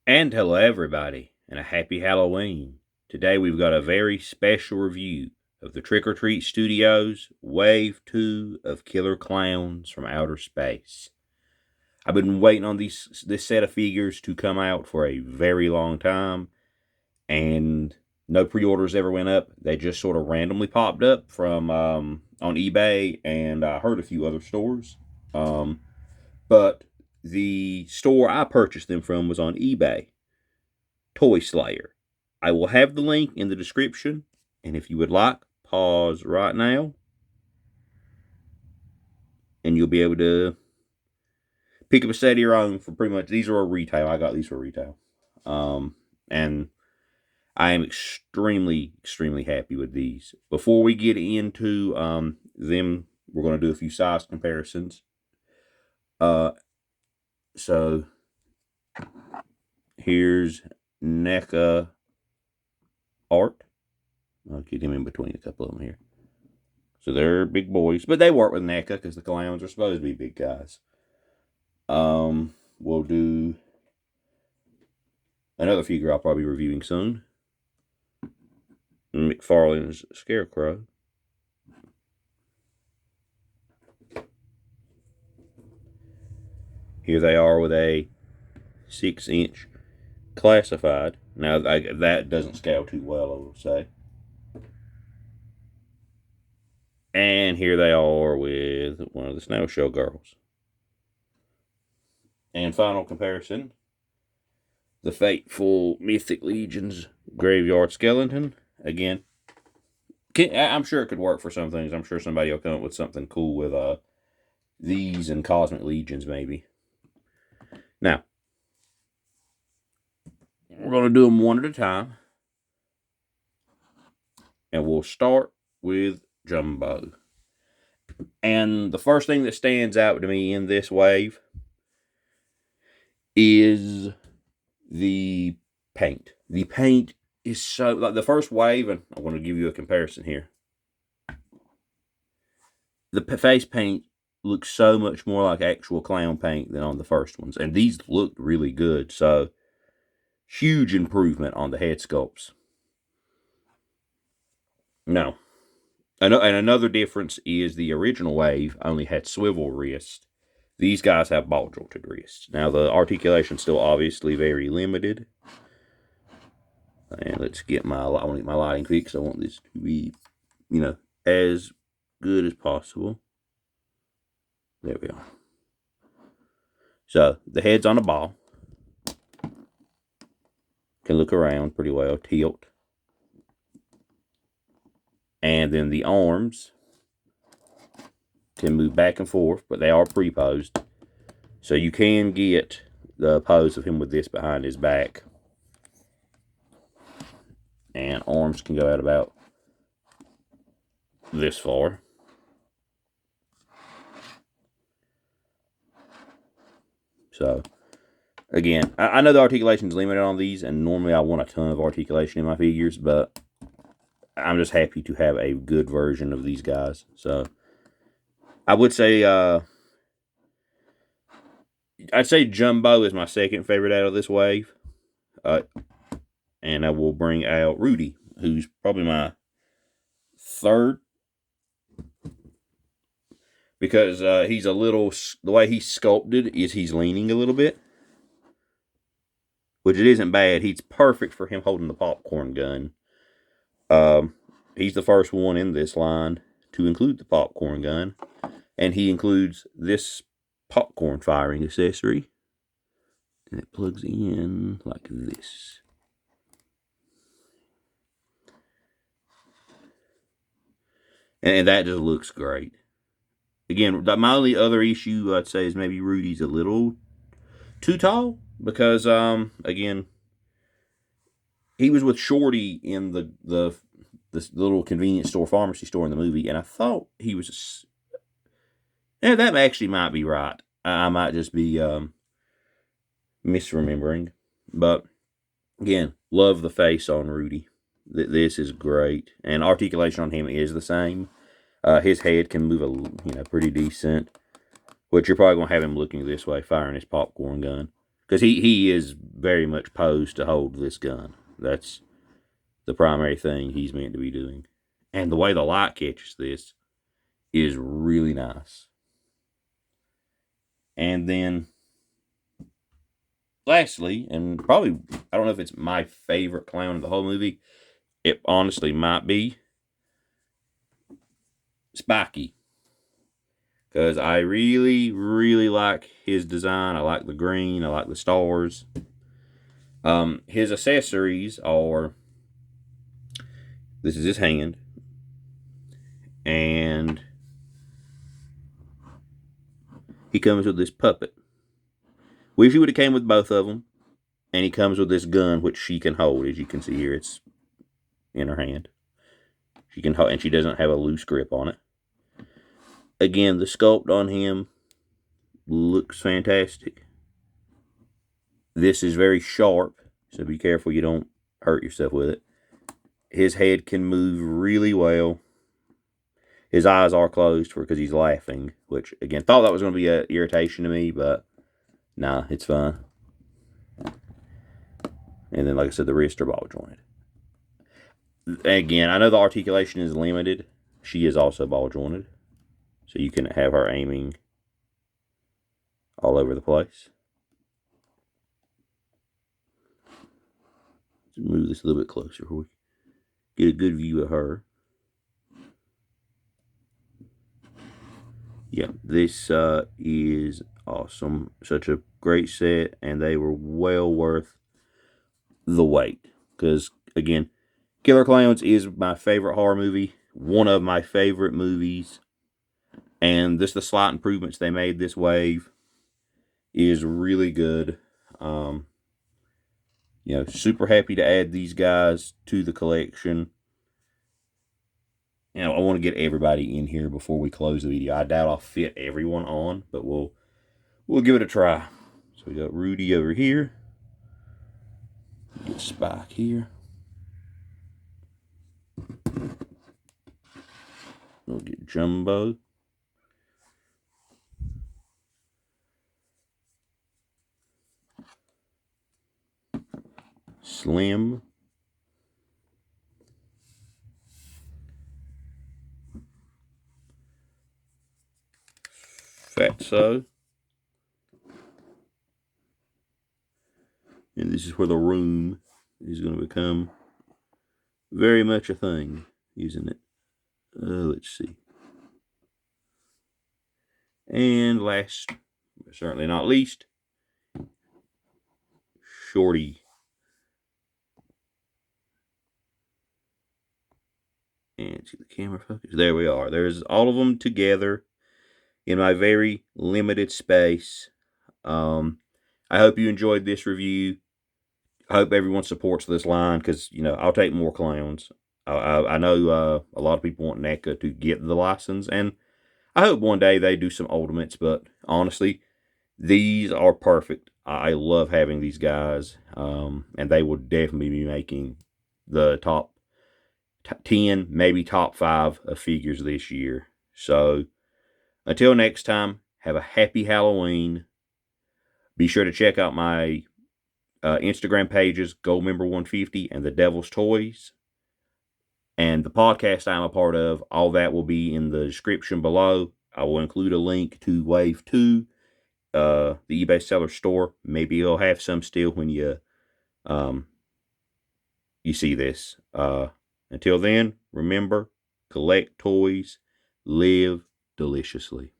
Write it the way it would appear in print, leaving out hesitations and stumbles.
And hello everybody, and a happy Halloween. Today we've got a very special review of the Trick or Treat Studios Wave 2 of Killer Klowns from Outer Space. I've been waiting on this set of figures to come out for a very long time, and no pre-orders ever went up. They just sort of randomly popped up from on eBay, and I heard a few other stores. But the store I purchased them from was on eBay. Toy Slayer. I will have the link in the description, and if you would like, pause right now, and you'll be able to pick up a set of your own for pretty much. These are a retail. I got these for retail, and I am extremely happy with these. Before we get into them, we're going to do a few size comparisons. So here's NECA art. I'll get him in between a couple of them here. So they're big boys, but they work with NECA because the clowns are supposed to be big guys. We'll do another figure I'll probably be reviewing soon. McFarlane's Scarecrow. Here they are with a 6-inch classified. Now, that doesn't scale too well, I will say. And here they are with one of the Snow Show girls. And final comparison, the Fateful Mythic Legion's Graveyard Skeleton. Again, I'm sure it could work for some things. I'm sure somebody will come up with something cool with these and Cosmic Legions, maybe. Now, we're going to do them one at a time. And we'll start with Jumbo. And the first thing that stands out to me in this wave is the paint. The paint is so, like the first wave, and I want to give you a comparison here. The face paint looks so much more like actual clown paint than on the first ones. And these looked really good. So, huge improvement on the head sculpts. No. And another difference is the original wave only had swivel wrist. These guys have ball jointed wrists. Now, the articulation's still obviously very limited. And let's get I want to get my lighting fixed. I want this to be, as good as possible. There we are. So, the head's on a ball. Can look around pretty well, tilt. And then the arms can move back and forth, but they are pre-posed. So you can get the pose of him with this behind his back. And arms can go out about this far. So, again, I know the articulation is limited on these, and normally I want a ton of articulation in my figures, but I'm just happy to have a good version of these guys. So, I would say, I'd say Jumbo is my second favorite out of this wave. And I will bring out Rudy, who's probably my third. Because he's a little, the way he's sculpted is he's leaning a little bit. Which it isn't bad. He's perfect for him holding the popcorn gun. He's the first one in this line to include the popcorn gun. And he includes this popcorn firing accessory. And it plugs in like this. And that just looks great. Again, my only other issue I'd say is maybe Rudy's a little too tall. Because, again, he was with Shorty in this little convenience store, pharmacy store in the movie. And I thought he was, that actually might be right. I might just be misremembering. But, again, love the face on Rudy. This is great. And articulation on him is the same. His head can move pretty decent. Which you're probably going to have him looking this way, firing his popcorn gun. Because he is very much posed to hold this gun. That's the primary thing he's meant to be doing. And the way the light catches this is really nice. And then, lastly, and probably, I don't know if it's my favorite clown in the whole movie. It honestly might be Spiky. Because I really, really like his design. I like the green. I like the stars. His accessories are, this is his hand. And he comes with this puppet. Wish he would have came with both of them. And he comes with this gun, which she can hold. As you can see here, it's in her hand. She can hold, and she doesn't have a loose grip on it. Again, the sculpt on him looks fantastic. This is very sharp, so be careful you don't hurt yourself with it. His head can move really well. His eyes are closed because he's laughing, which, again, thought that was going to be an irritation to me, but nah, it's fine. And then, like I said, the wrists are ball jointed. Again, I know the articulation is limited. She is also ball jointed, so you can have her aiming all over the place. Let's move this a little bit closer so we get a good view of her. Yeah, this is awesome. Such a great set, and they were well worth the wait. Because, again, Killer Klowns is my favorite horror movie. One of my favorite movies. And just the slight improvements they made this wave is really good. Super happy to add these guys to the collection. I want to get everybody in here before we close the video. I doubt I'll fit everyone on, but we'll give it a try. So we got Rudy over here. Get Spike here. We'll get Jumbo. Slim. Fatso. And this is where the room is going to become very much a thing, isn't it? Let's see. And last, but certainly not least, Shorty. And see the camera focus. There we are. There's all of them together in my very limited space. I hope you enjoyed this review. I hope everyone supports this line because, I'll take more clowns. I know a lot of people want NECA to get the license, and I hope one day they do some ultimates, but honestly, these are perfect. I love having these guys, and they will definitely be making the top 10, maybe top 5 of figures this year. So, until next time, have a happy Halloween. Be sure to check out my Instagram pages, Goldmember150 and Thedevilstoyz. And the podcast I'm a part of, all that will be in the description below. I will include a link to Wave 2, the eBay seller store. Maybe you'll have some still when you see this. Until then, remember, collect toys, live deliciously.